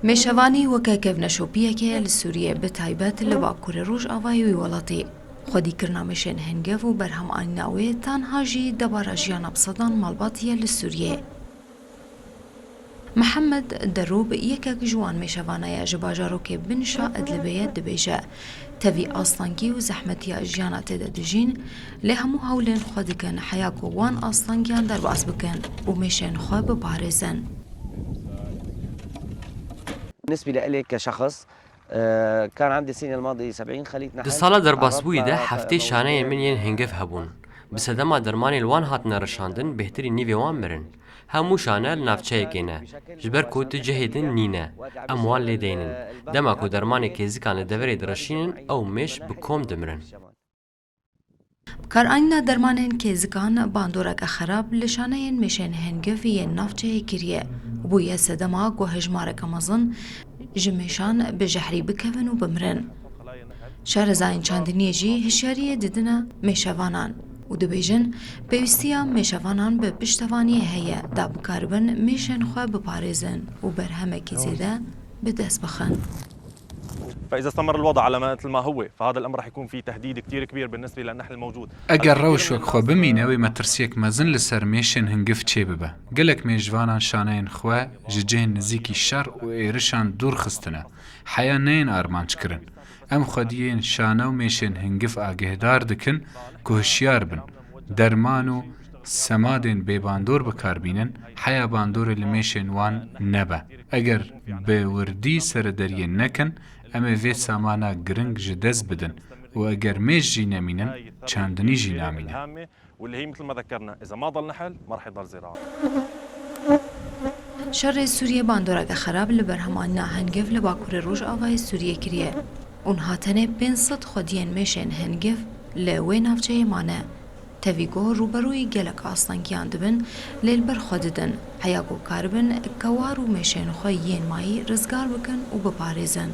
میشوانی وەکە نەشۆپیەکە لە سووریە بەتایبەت لە باکوورە ڕۆژ ئاوایی وڵاتی خۆدیکردنا مێشێن هەنگەف و بەرهەمئانیناوێ تانهاژی دەبارە ژیانە بسەدان ماڵباتیە لە سووریە. محەممەد دەڕوب یەکێک جوان میشەوانەیە ji bajarokê binişa Idlibê dibêje tevî astangî û zehmetiya jiyana têde dijîn lê hemû hewlên xwe dikin heya ku wan astangiyan derbas bikin û mêşên xwe biparêzin. بالنسبة لي كشخص كان عندي السنة الماضية 70 خلية نحل. Di sala derbasbûyî de heftê şaneyên min yên hingêv hebûn. Bi sedema dermanê li wan hatine reşandin bêhtirî nîvê wan mirin. Hemû şane li navçeyekê ne. Ji ber ku tu cihê din nîne. Em wan lê deynin. Dema ku dermanê kêzikan li deverê direşînin ew mêş bi kom dimirin. Karayîna dermanên kêzikan bandoreke xerab li şaneyên mêşên hengevî yên navçeyê kiriye. Bûye sedema ku hejmareke mezin ji mêşan bi jehrî bikevin û bimirin. Şarezayên çandiniyê jî hişyariyê didine mêşevanan û dibêjin pêwîstiya mêşevanan bi piştevaniyê heye da bikaribin mêşên xwe biparêzin û berhemekî zêde bi dest bixin. فإذا استمر الوضع على مثل ما هو فهذا الأمر رح يكون فيه تهديد كتير كبير بالنسبة للنحل الموجود. ئەگەر ڕەوشێک خۆ بمینەوەی مەترسیەک مەزن لەسەر مێشێن هەنگف چێ ببە. گەلێک مێژوانان شانەیەن خوا ji cihên nizîkî şer û êrişan dûr xistine. Heya neyên armançkirin. Em xwediyên şane û mêşên hingif agêhdar dikin ku hişyar bin. Derman û semadên bêbandor bikarbînin, heya bandorê li mêşên wan nebe. Eger bi wirdî serederiyê nekin, em ê vê samana giring ji dest bidin û eger mêş jî nemînin, çandinî jî namîne. واللي هي مثل ما ذكرنا إذا ما ضل نحل ما رح يضل زراعة. Şerê Sûriye bandoreke xerab li berhemanîna hengev li bakurê Rojavayê Sûriyê kiriye. Ûn hatenê 500 xwediyên mêşên hengev li wê navçeyê mane. Tevî goh rûberûyî gelek astangiyan dibin lê li ber xwe didin. Heya ku karibin kewar û mêşên xwe yên mayî rizgar bikin û biparêzin.